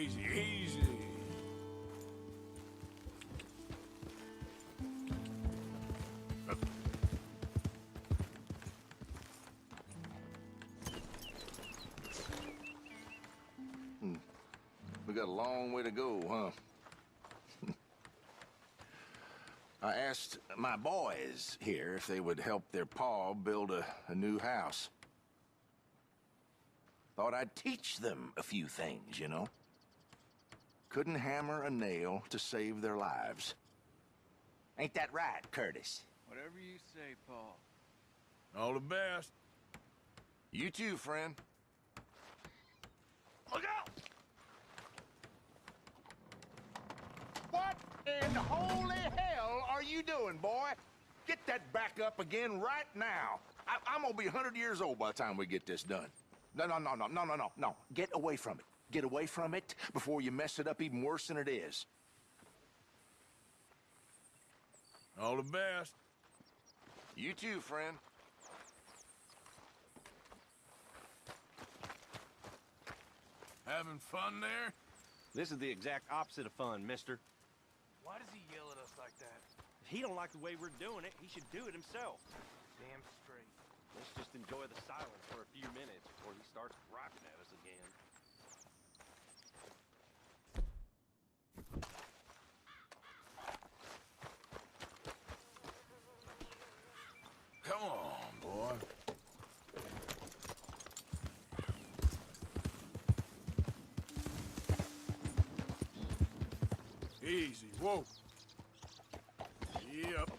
Easy, easy. We got a long way to go, huh? I asked my boys here if they would help their pa build a new house. Thought I'd teach them a few things, you know? Couldn't hammer a nail to save their lives. Ain't that right, Curtis? Whatever you say, Paul. All the best. You too, friend. Look out! What in holy hell are you doing, boy? Get that back up again right now. I'm gonna be 100 years old by the time we get this done. No. Get away from it. Get away from it before you mess it up even worse than it is. All the best. You too, friend. Having fun there? This is the exact opposite of fun, mister. Why does he yell at us like that? If he don't like the way we're doing it, he should do it himself. Damn straight. Let's just enjoy the silence for a few minutes before he starts griping at us again. Come on, boy. Easy, whoa. Yep.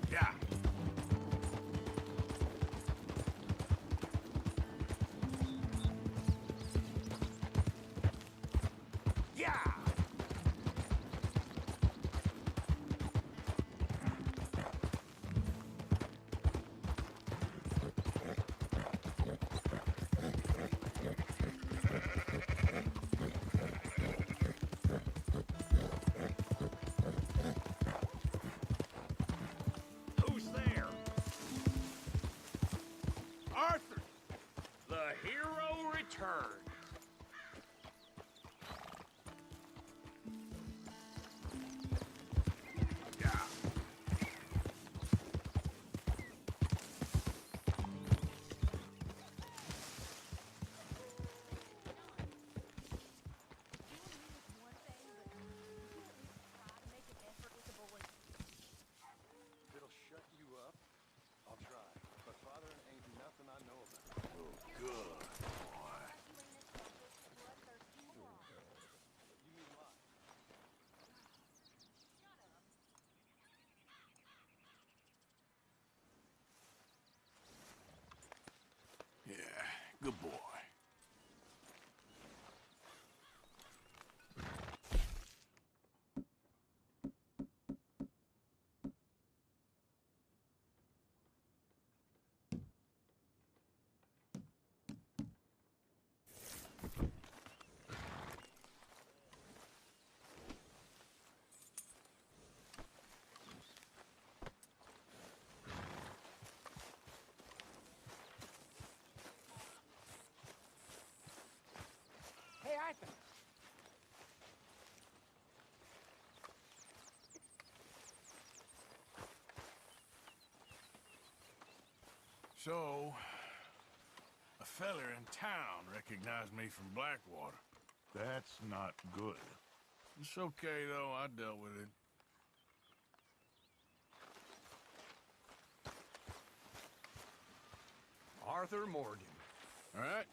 Yeah. Yeah. Who's there? Arthur! The hero returns. Yeah. If it'll shut you up, I'll try. But fathering ain't nothing I know about. Good, boy. You mean what? Yeah, good boy. Hey, Arthur. So, a feller in town recognized me from Blackwater. That's not good. It's okay, though. I dealt with it. Arthur Morgan. All right?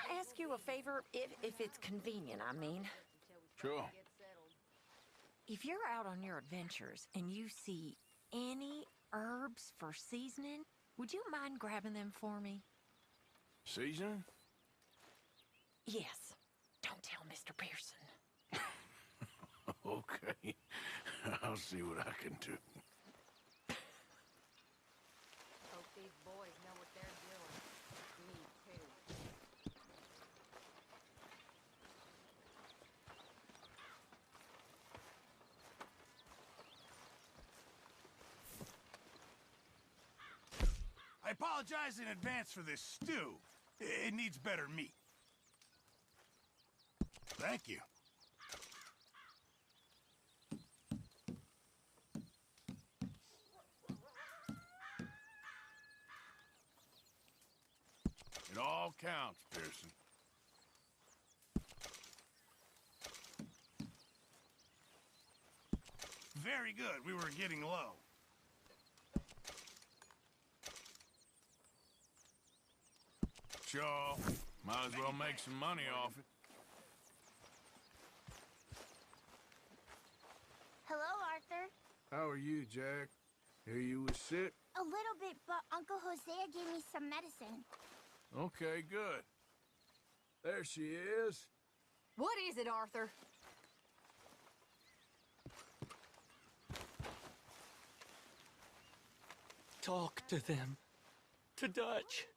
I ask you a favor, if it's convenient, I mean? Sure. If you're out on your adventures and you see any herbs for seasoning, would you mind grabbing them for me? Seasoning? Yes. Don't tell Mr. Pearson. Okay. I'll see what I can do. Hope these boys know what they're doing. Me too. I apologize in advance for this stew. It needs better meat. Thank you. It all counts, Pearson. Very good. We were getting low. Sure. Might as well make some money off it. Hello, Arthur. How are you, Jack? Hear you was sick? A little bit, but Uncle Hosea gave me some medicine. Okay, good. There she is. What is it, Arthur? Talk to them. To Dutch.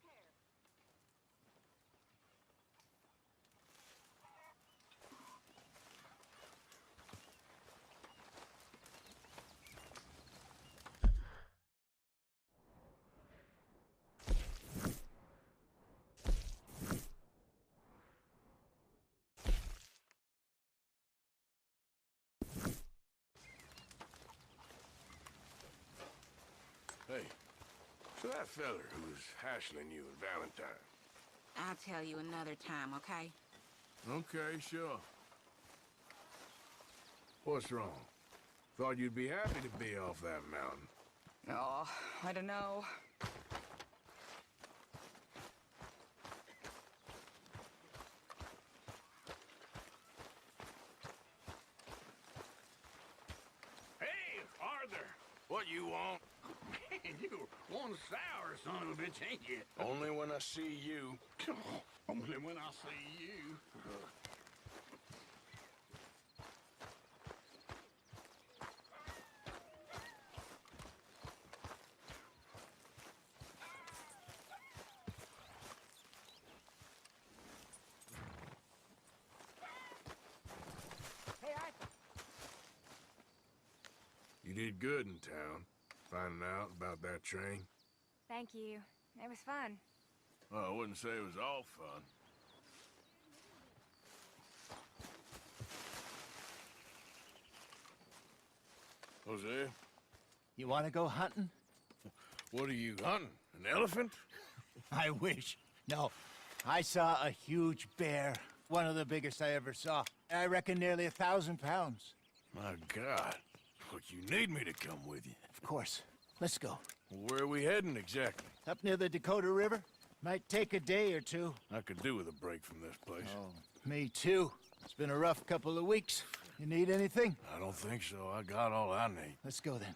Hey, so that feller who was hassling you and Valentine. I'll tell you another time, okay? Okay, sure. What's wrong? Thought you'd be happy to be off that mountain. Oh, I don't know. Hey, Arthur! What you want? Man, you one sour son of a bitch, ain't you? Only when I see you. Only when I see you. You did good in town, finding out about that train. Thank you. It was fun. Well, I wouldn't say it was all fun. Hosea, You want to go hunting? what are you hunting? An elephant? I wish. No. I saw a huge bear. One of the biggest I ever saw. I reckon nearly 1,000 pounds. My God. Look, you need me to come with you. Of course. Let's go. Where are we heading exactly? Up near the Dakota River. Might take a day or two. I could do with a break from this place. Oh, me too. It's been a rough couple of weeks. You need anything? I don't think so. I got all I need. Let's go then.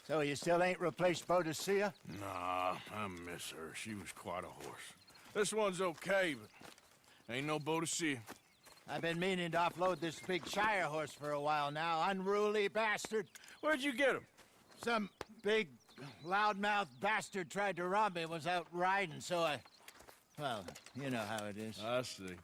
So you still ain't replaced Boadicea? Nah, I miss her. She was quite a horse. This one's okay, but ain't no Boadicea. I've been meaning to offload this big Shire horse for a while now. Unruly bastard. Where'd you get him? Some big, loudmouth bastard tried to rob me, was out riding, so I... Well, you know how it is. I see.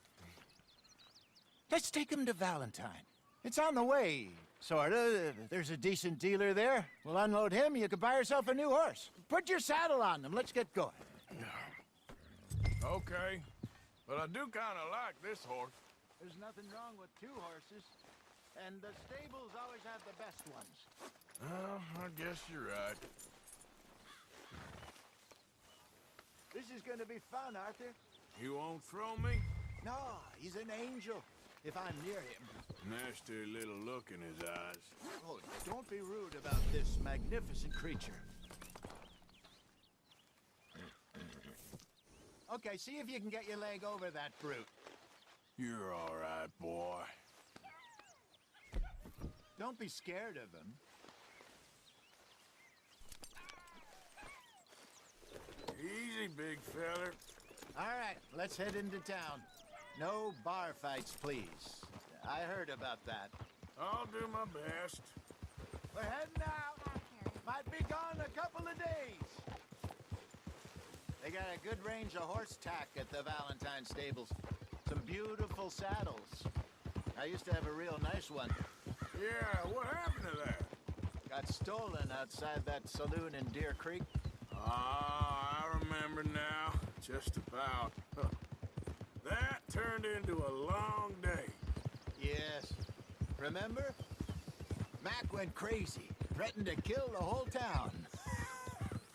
Let's take him to Valentine. It's on the way, sorta. There's a decent dealer there. We'll unload him, you can buy yourself a new horse. Put your saddle on them, let's get going. Okay, but I do kind of like this horse. There's nothing wrong with two horses, and the stables always have the best ones. Well, I guess you're right. This is gonna be fun, Arthur. You won't throw me? No, he's an angel, if I'm near him. Nasty little look in his eyes. Oh, don't be rude about this magnificent creature. Okay, see if you can get your leg over that brute. You're all right, boy. Don't be scared of him. Easy, big feller. All right, let's head into town. No bar fights, please. I heard about that. I'll do my best. We're heading out. Might be gone a couple of days. They got a good range of horse tack at the Valentine stables. Some beautiful saddles. I used to have a real nice one. Yeah, what happened to that? Got stolen outside that saloon in Deer Creek. Ah, I remember now. Just about. Huh. That turned into a long day. Yes. Remember? Mac went crazy, threatened to kill the whole town.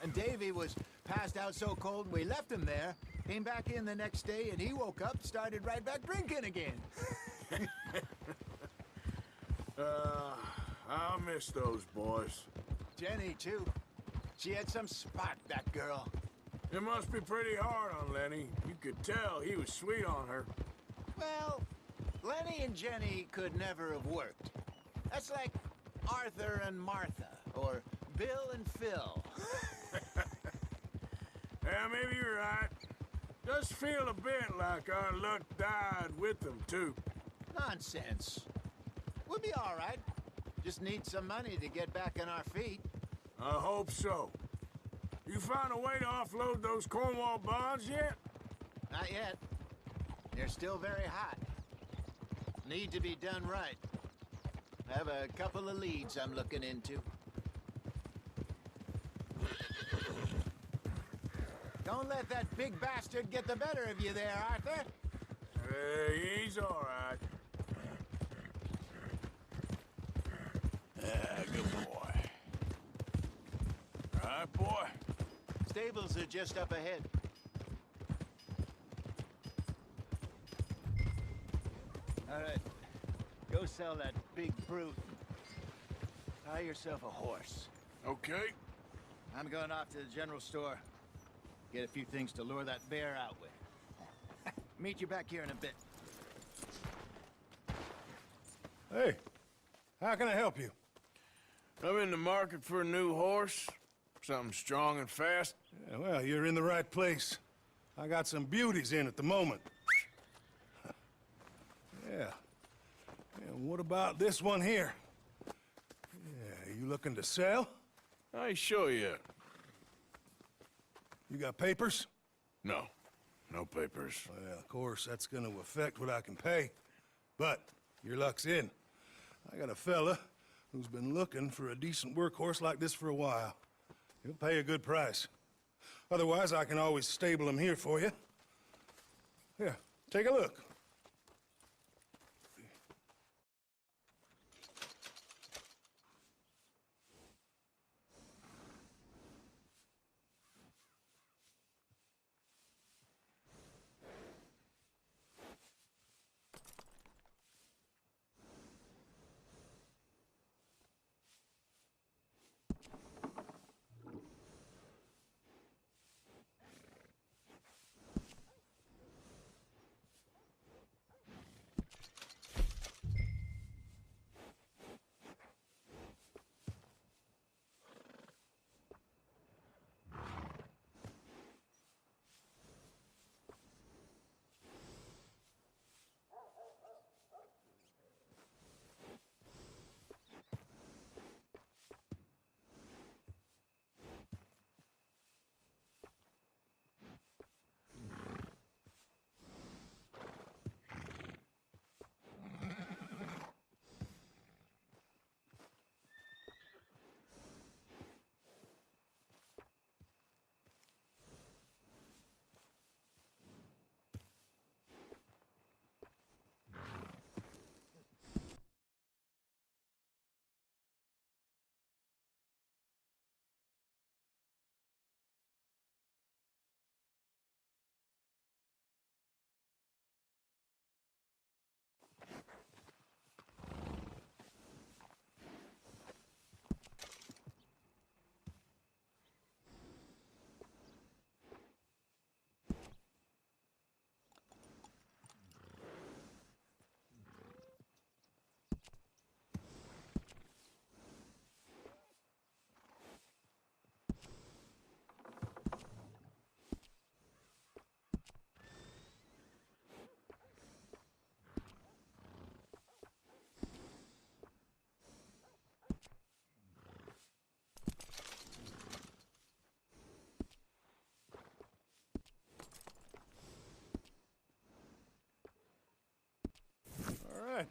And Davy was passed out so cold we left him there, came back in the next day, and he woke up, started right back drinking again. I'll miss those boys. Jenny, too. She had some spot, that girl. It must be pretty hard on Lenny. You could tell he was sweet on her. Well, Lenny and Jenny could never have worked. That's like Arthur and Martha, or Bill and Phil. Yeah, maybe you're right. Does feel a bit like our luck died with them, too. Nonsense. We'll be all right. Just need some money to get back on our feet. I hope so. You found a way to offload those Cornwall bonds yet? Not yet. They're still very hot. Need to be done right. I have a couple of leads I'm looking into. Don't let that big bastard get the better of you there, Arthur. Hey, he's all right. Yeah, good boy. All right, boy. Stables are just up ahead. All right. Go sell that big brute. Buy yourself a horse. Okay. I'm going off to the general store. Get a few things to lure that bear out with. Meet you back here in a bit. Hey, how can I help you? I'm in the market for a new horse. Something strong and fast. Yeah, well, you're in the right place. I got some beauties in at the moment. Yeah. And what about this one here? Yeah, you looking to sell? I ain't sure yet. You got papers? No. No papers. Well, of course, that's gonna affect what I can pay. But your luck's in. I got a fella who's been looking for a decent workhorse like this for a while. He'll pay a good price. Otherwise, I can always stable him here for you. Here, take a look.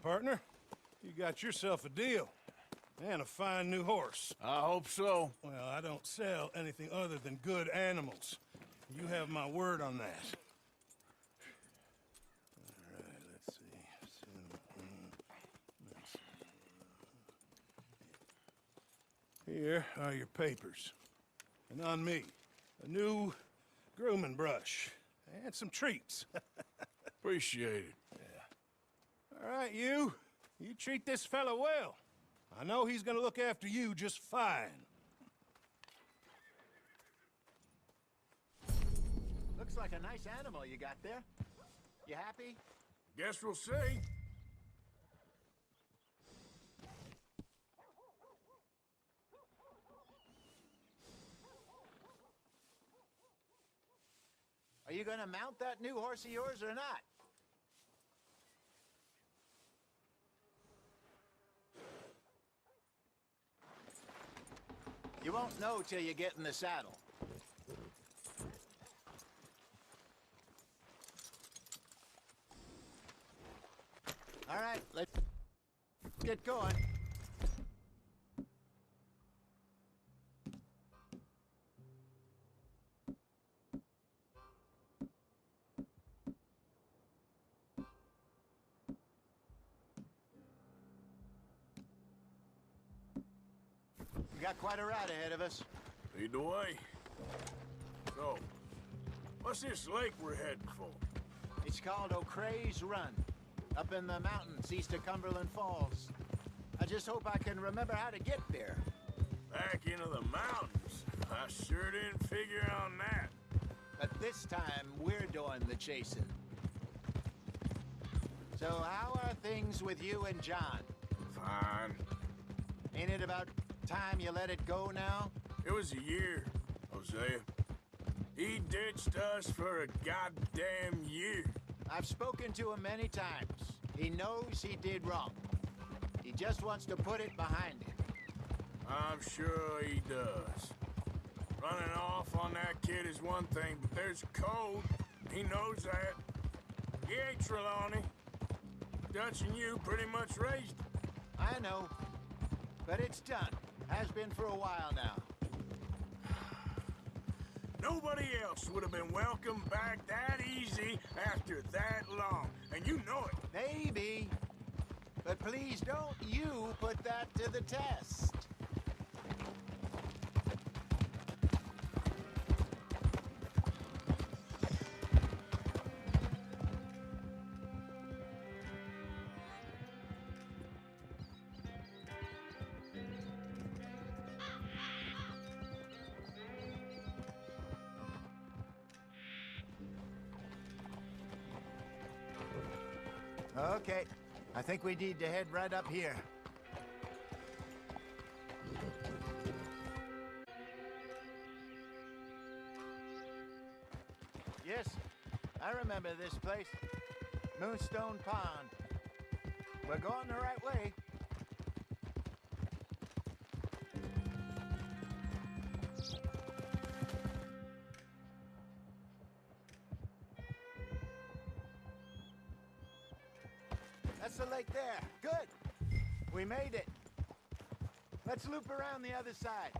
partner. You got yourself a deal. And a fine new horse. I hope so. Well, I don't sell anything other than good animals. You have my word on that. All right, let's see. Here are your papers. And on me, a new grooming brush. And some treats. Appreciate it. All right, you. You treat this fella well. I know he's gonna look after you just fine. Looks like a nice animal you got there. You happy? Guess we'll see. Are you gonna mount that new horse of yours or not? You won't know till you get in the saddle. All right, let's get going. We got quite a ride ahead of us. Lead the way. So, what's this lake we're heading for? It's called O'Creagh's Run, up in the mountains east of Cumberland Falls. I just hope I can remember how to get there. Back into the mountains? I sure didn't figure on that. But this time, we're doing the chasing. So how are things with you and John? Fine. Ain't it about time you let it go now? It was a year, Hosea. He ditched us for a goddamn year. I've spoken to him many times. He knows he did wrong. He just wants to put it behind him. I'm sure he does. Running off on that kid is one thing, but there's code. He knows that. He ain't Trelawney. Dutch and you pretty much raised him. I know. But it's done. Has been for a while now. Nobody else would have been welcomed back that easy after that long. And you know it. Maybe. But please don't you put that to the test. Okay, I think we need to head right up here. Yes, I remember this place. Moonstone Pond. We're going the right way. That's the lake there. Good. We made it. Let's loop around the other side.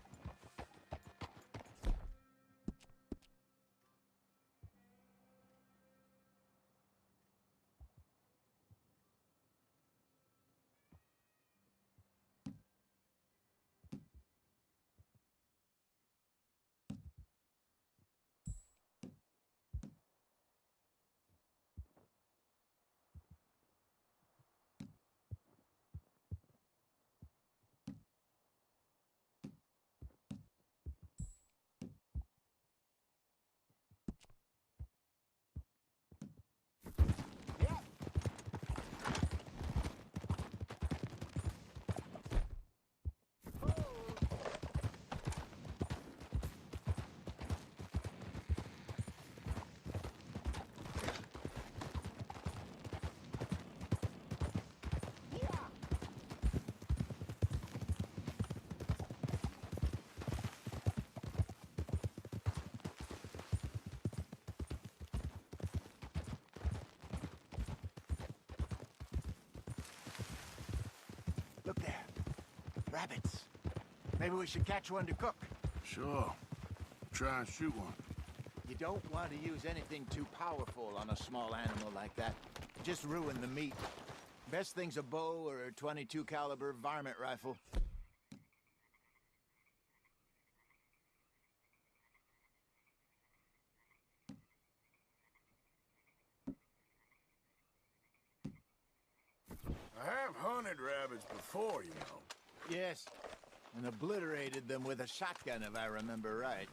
Look there. Rabbits. Maybe we should catch one to cook. Sure. Try and shoot one. You don't want to use anything too powerful on a small animal like that. Just ruin the meat. Best thing's a bow or a .22 caliber varmint rifle. I have hunted rabbits before, you know. Yes, and obliterated them with a shotgun, if I remember right.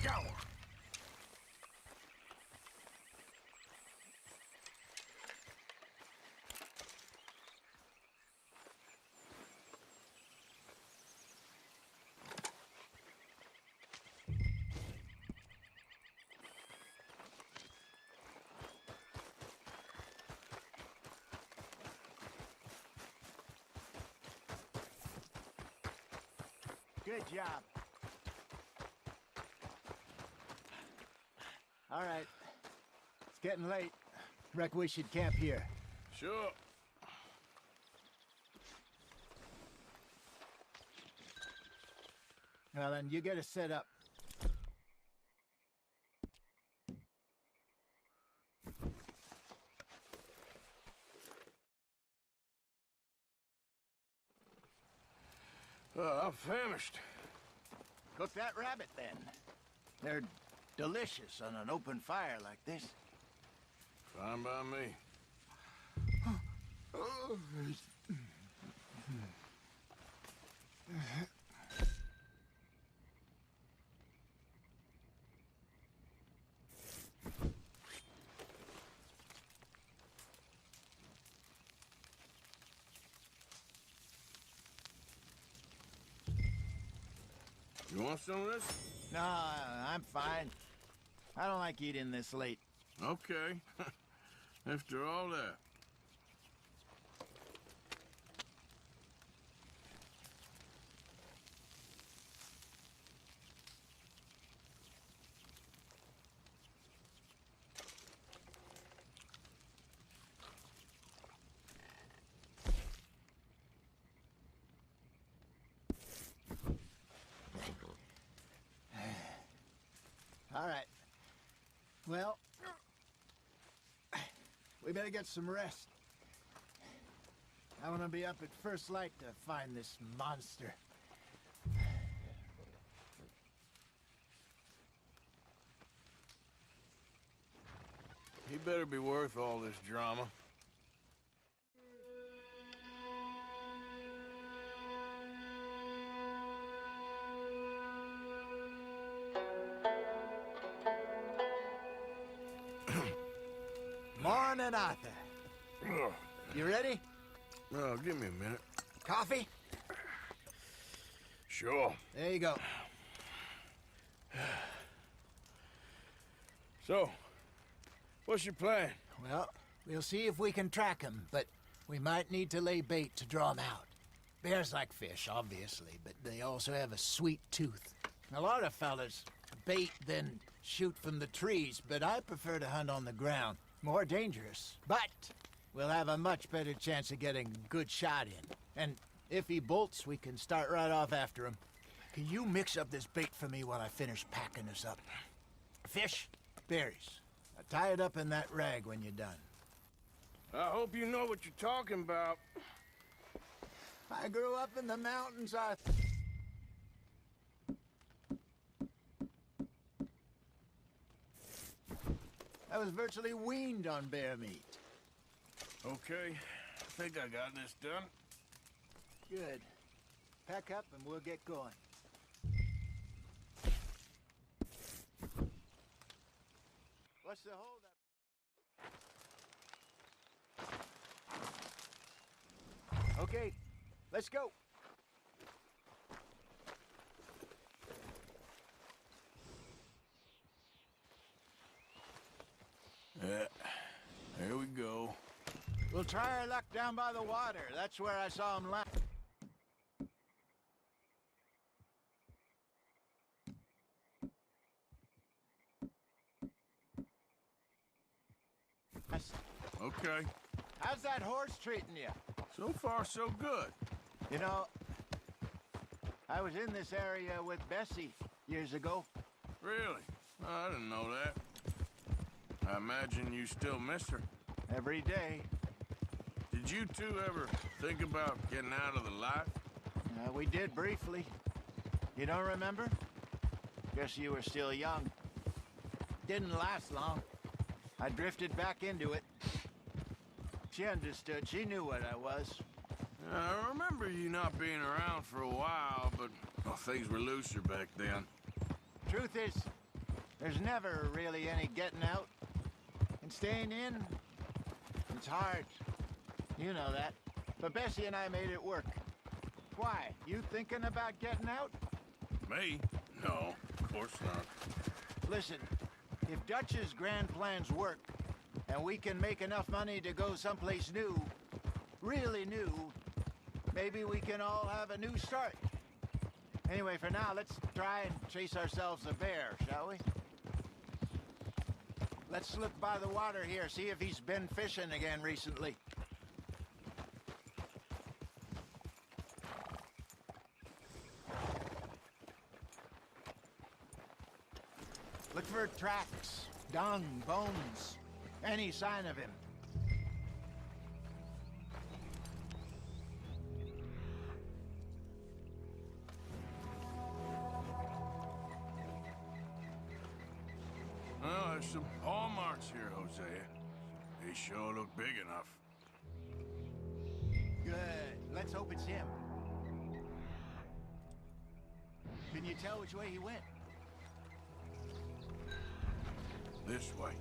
Got one. Good job. All right. It's getting late. Reckon we should camp here. Sure. Well, then you get us set up. I'm famished. Cook that rabbit, then. They're delicious on an open fire like this. Fine by me. You want some of this? No, I'm fine. I don't like eating this late. Okay. After all that. All right. Well, we better get some rest. I want to be up at first light to find this monster. He better be worth all this drama. Morning, Arthur. You ready? Oh, give me a minute. Coffee? Sure. There you go. So, what's your plan? Well, we'll see if we can track him, but we might need to lay bait to draw him out. Bears like fish, obviously, but they also have a sweet tooth. A lot of fellas bait, then shoot from the trees, but I prefer to hunt on the ground. More dangerous, but we'll have a much better chance of getting a good shot in. And if he bolts, we can start right off after him. Can you mix up this bait for me while I finish packing this up? Fish, berries. Tie it up in that rag when you're done. I hope you know what you're talking about. I grew up in the mountains. I was virtually weaned on bear meat. Okay, I think I got this done. Good. Pack up and we'll get going. What's the holdup? Okay, let's go. Yeah, here we go. We'll try our luck down by the water. That's where I saw him last. Okay. How's that horse treating you? So far, so good. You know, I was in this area with Bessie years ago. Really? I didn't know that. I imagine you still miss her. Every day. Did you two ever think about getting out of the life? We did briefly. You don't remember? Guess you were still young. Didn't last long. I drifted back into it. She understood. She knew what I was. I remember you not being around for a while, but well, things were looser back then. Truth is, there's never really any getting out. And staying in, it's hard. You know that. But Bessie and I made it work. Why? You thinking about getting out? Me? No, of course not. Listen, if Dutch's grand plans work, and we can make enough money to go someplace new, really new, maybe we can all have a new start. Anyway, for now, let's try and chase ourselves a bear, shall we? Let's look by the water here, see if he's been fishing again recently. Look for tracks, dung, bones, any sign of him. Well, there's some paw marks here, Hosea. They sure look big enough. Good. Let's hope it's him. Can you tell which way he went? This way.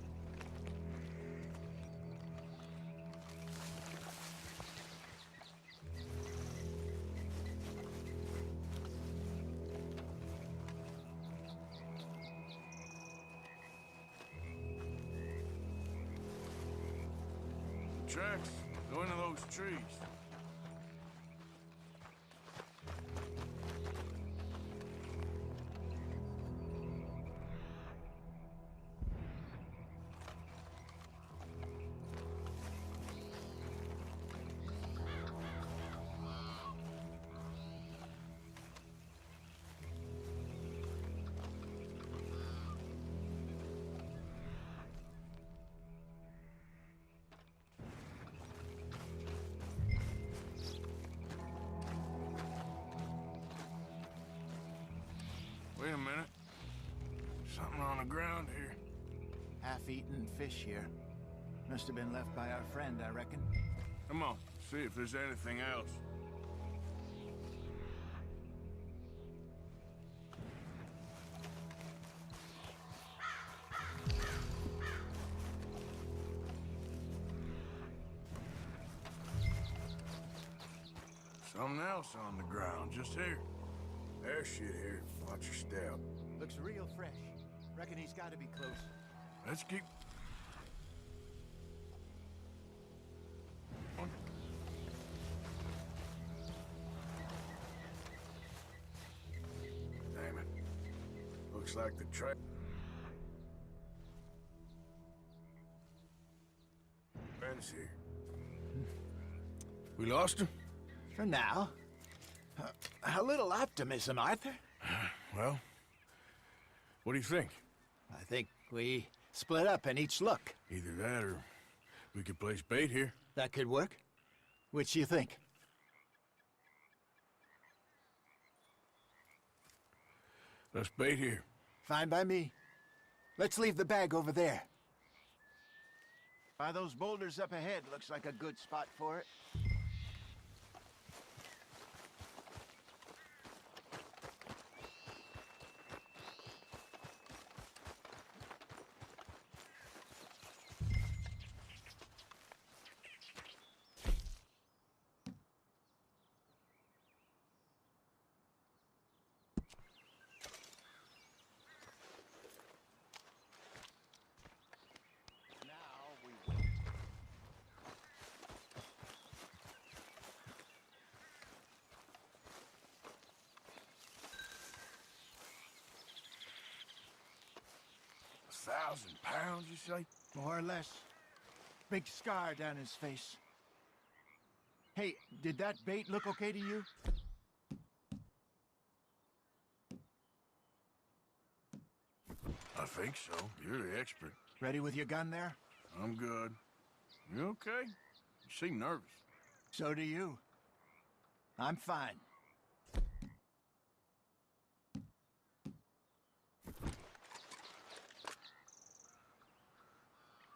Tracks go into those trees. Wait a minute. Something on the ground here. Half-eaten fish here. Must have been left by our friend, I reckon. Come on, see if there's anything else. Something else on the ground, just here. There's shit here. Watch your step. Looks real fresh. Reckon he's got to be close. Let's keep... Damn it. Looks like the track... Ben's here. We lost him? For now. A little optimism, Arthur. Well, what do you think? I think we Split up and each look. Either that or we could place bait here. That could work. Which do you think? Let's bait here. Fine by me. Let's leave the bag over there. By those boulders up ahead, looks like a good spot for it. £1,000, you say? More or less. Big scar down his face. Hey, did that bait look okay to you? I think so. You're the expert. Ready with your gun there? I'm good. You okay? You seem nervous. So do you. I'm fine.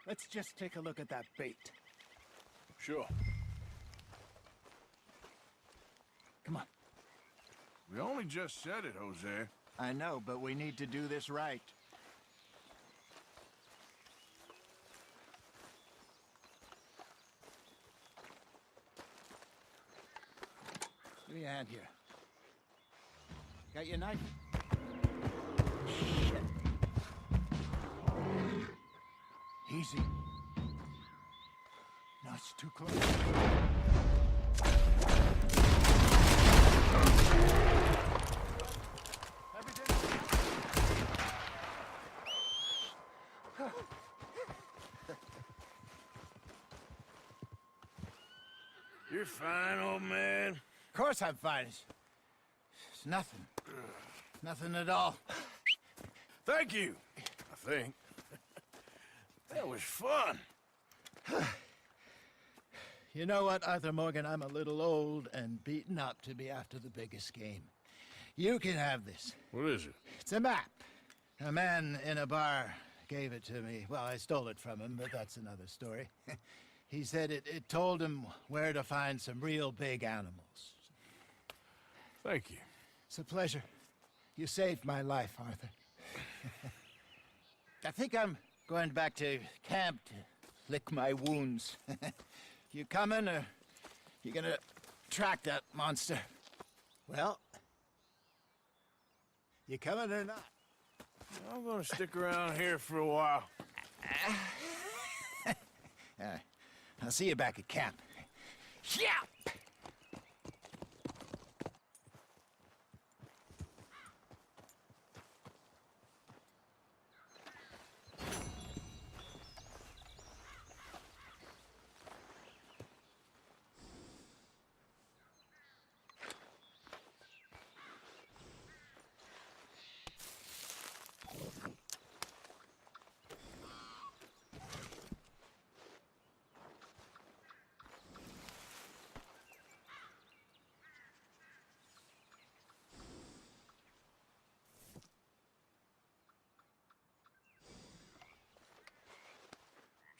Let's just take a look at that bait. Sure. Come on. We only just said it, Jose. I know, but we need to do this right. Give me a hand here. Got your knife? Shit. Easy. No, it's too close. You're fine, old man. Of course I'm fine. It's nothing. Nothing at all. Thank you, I think. That was fun. You know what, Arthur Morgan? I'm a little old and beaten up to be after the biggest game. You can have this. What is it? It's a map. A man in a bar gave it to me. Well, I stole it from him, but that's another story. He said it told him where to find some real big animals. Thank you. It's a pleasure. You saved my life, Arthur. I think I'm going back to camp to lick my wounds. You coming, or you gonna track that monster? Well, you coming or not? I'm gonna stick around here for a while. I'll see you back at camp. Yeah!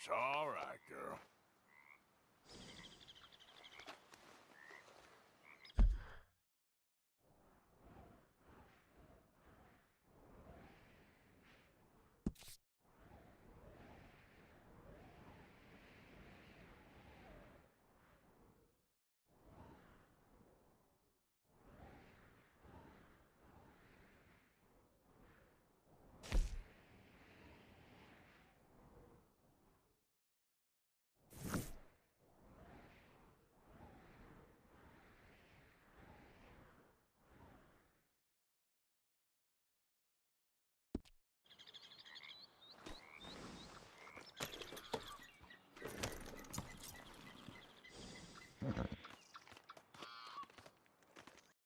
It's all right, girl.